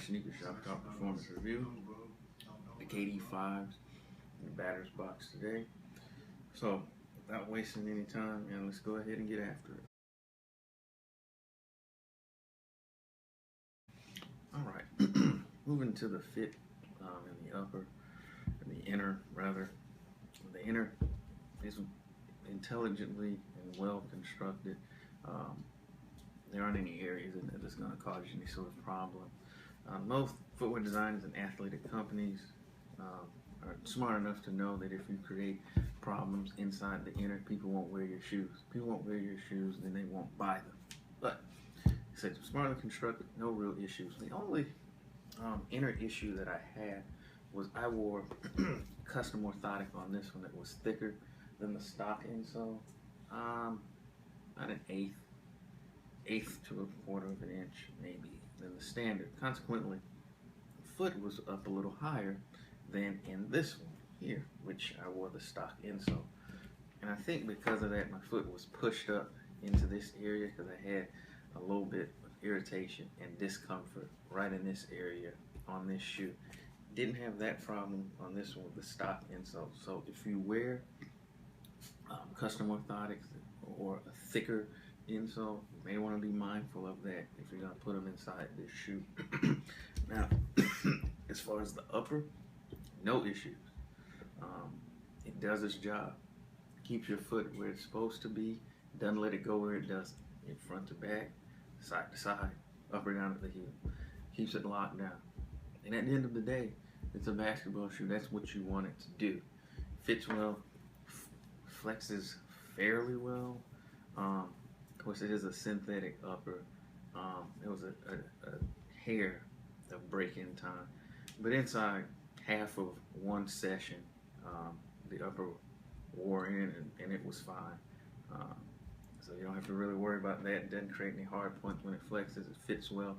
Sneaker Shop Top Performance Review. The KD5s in the batter's box today. So, without wasting any time, let's go ahead and get after it. Alright, moving to the fit in the upper, in the inner rather. The inner is intelligently and well constructed. There aren't any areas in it that's going to cause you any sort of problem. Most footwear designers and athletic companies are smart enough to know that if you create problems inside the inner, people won't wear your shoes. People won't wear your shoes, then they won't buy them. But it's smartly constructed, no real issues. The only inner issue that I had was I wore custom orthotic on this one that was thicker than the stock insole. About an eighth to a quarter of an inch maybe than the standard. Consequently, the foot was up a little higher than in this one here, which I wore the stock insole. And I think because of that, my foot was pushed up into this area because I had a little bit of irritation and discomfort right in this area on this shoe. Didn't have that problem on this one with the stock insole. So if you wear custom orthotics or a thicker insole, you may want to be mindful of that if you're going to put them inside this shoe. Now, as far as the upper, no issues. It does its job. Keeps your foot where it's supposed to be. Doesn't let it go where it doesn't. In front to back, side to side, up or down at the heel. Keeps it locked down. And at the end of the day, it's a basketball shoe. That's what you want it to do. Fits well, flexes fairly well. Of course, it is a synthetic upper. It was a hair of break-in time. But inside, half of one session, the upper wore in and it was fine. So you don't have to really worry about that. It doesn't create any hard points when it flexes. It fits well.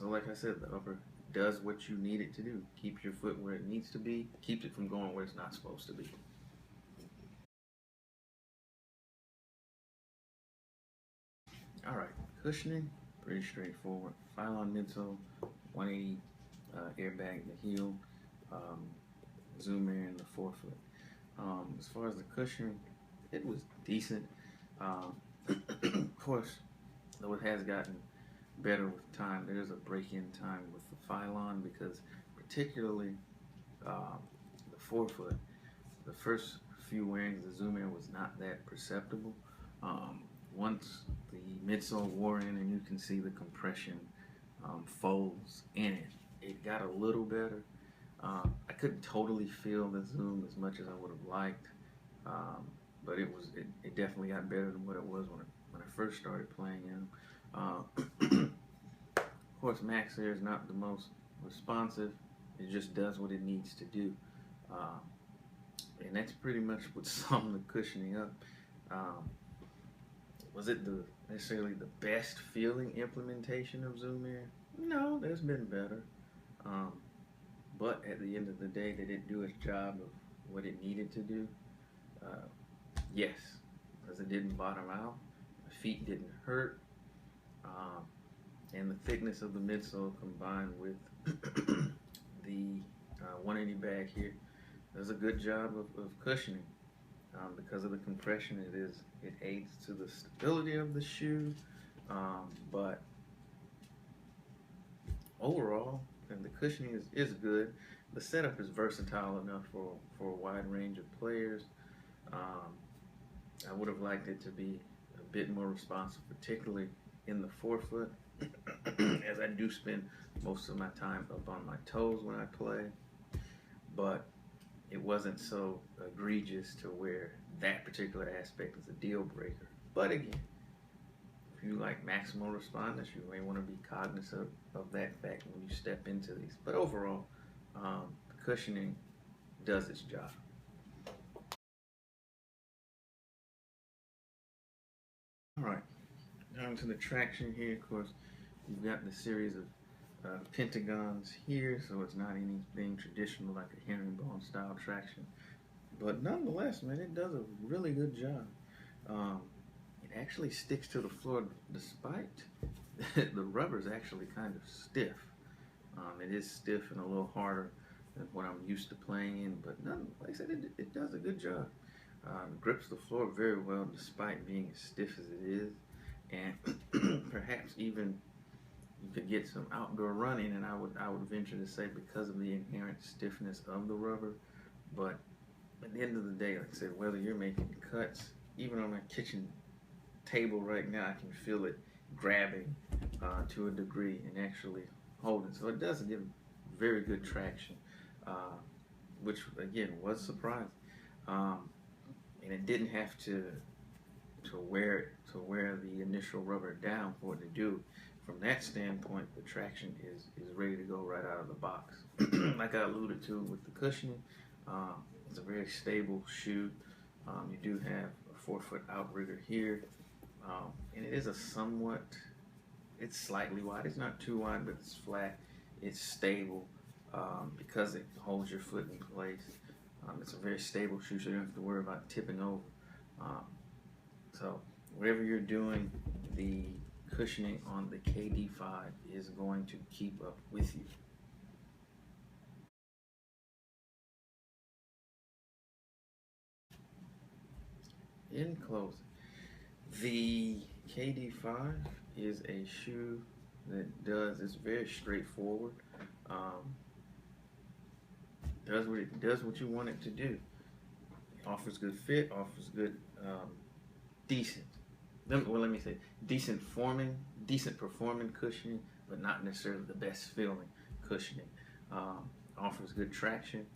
Like I said, the upper does what you need it to do. Keep your foot where it needs to be. Keeps it from going where it's not supposed to be. Alright, cushioning, pretty straightforward. Phylon midsole, 180 airbag in the heel, Zoom Air in the forefoot. As far as the cushioning, it was decent. Of course, though it has gotten better with time, there's a break-in time with the Phylon because particularly the forefoot, the first few wearings of the Zoom Air was not that perceptible. Once the midsole wore in and you can see the compression folds in it, it got a little better. I couldn't totally feel the zoom as much as I would have liked, but it definitely got better than what it was when I first started playing in. Of course, Max Air is not the most responsive. It just does what it needs to do, and that's pretty much what summed the cushioning up. Was it necessarily the best feeling implementation of Zoom Air? No, there's been better. But at the end of the day, did it do its job of what it needed to do? Yes, because it didn't bottom out. The feet didn't hurt. And the thickness of the midsole combined with the 180 bag here does a good job of cushioning. Because of the compression, it aids to the stability of the shoe, but overall, and the cushioning is good. The setup is versatile enough for a wide range of players. I would have liked it to be a bit more responsive, particularly in the forefoot, as I do spend most of my time up on my toes when I play, but it wasn't so egregious to where that particular aspect is a deal breaker. But again, if you like maximal responders, you may want to be cognizant of that fact when you step into these. But overall, the cushioning does its job. All right, down to the traction here. Of course, you've got the series of pentagons here, so it's not anything traditional like a herringbone style traction. But nonetheless, man, it does a really good job. It actually sticks to the floor despite the rubber's actually kind of stiff. It is stiff and a little harder than what I'm used to playing in, but like I said, it does a good job. Grips the floor very well despite being as stiff as it is, and perhaps even you could get some outdoor running, and I would venture to say because of the inherent stiffness of the rubber. But at the end of the day, like I said, whether you're making cuts, even on my kitchen table right now, I can feel it grabbing to a degree and actually holding. So it does give very good traction, which again was surprising. And it didn't have to wear the initial rubber down for it to do. From that standpoint, the traction is ready to go right out of the box. Like I alluded to with the cushioning, it's a very stable shoe. You do have a 4-foot outrigger here, and it is it's slightly wide. It's not too wide, but it's flat. It's stable because it holds your foot in place. It's a very stable shoe, so you don't have to worry about tipping over. So whatever you're doing, the cushioning on the KD5 is going to keep up with you. In closing, the KD5 is a shoe that it's very straightforward. Does what you want it to do. It offers good fit, offers good, decent. Well, let me say decent performing cushioning, but not necessarily the best feeling cushioning. Offers good traction.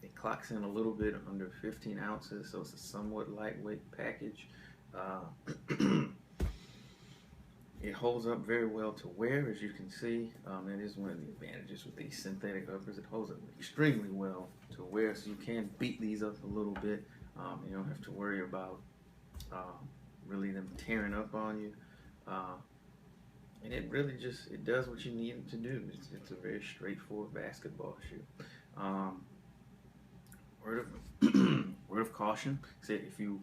It clocks in a little bit under 15 ounces, so it's a somewhat lightweight package. It holds up very well to wear, as you can see. That is one of the advantages with these synthetic uppers. It holds up extremely well to wear, so you can beat these up a little bit. You don't have to worry about really them tearing up on you. And it really it does what you need it to do. It's a very straightforward basketball shoe. Word of caution, say if you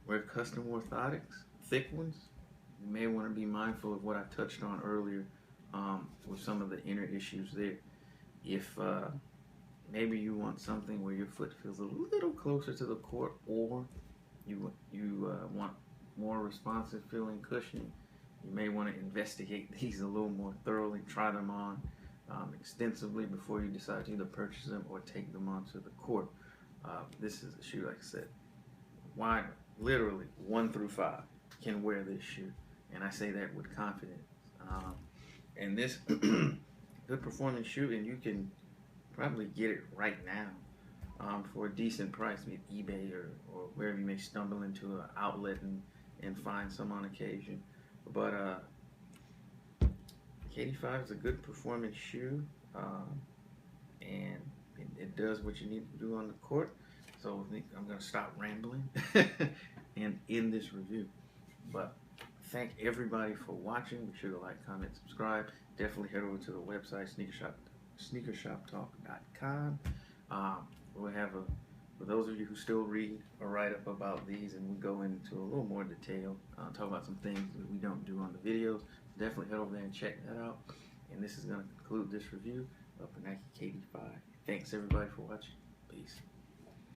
wear custom orthotics, thick ones, you may want to be mindful of what I touched on earlier with some of the inner issues there. If maybe you want something where your foot feels a little closer to the court, or you want more responsive feeling cushioning, you may want to investigate these a little more thoroughly, try them on extensively before you decide to either purchase them or take them onto the court. This is a shoe, like I said, literally 1 through 5 can wear this shoe, and I say that with confidence. And this good performing shoe, and you can probably get it right now for a decent price, maybe eBay or wherever you may stumble into an outlet and find some on occasion. But KD5 is a good performance shoe, and it does what you need to do on the court. So I think I'm going to stop rambling and end this review. But thank everybody for watching. Be sure to like, comment, subscribe. Definitely head over to the website, sneakershoptalk.com. We'll have for those of you who still read, a write-up about these, and we go into a little more detail, talk about some things that we don't do on the videos. Definitely head over there and check that out. And this is going to conclude this review of the Nike KD5. Thanks everybody for watching. Peace.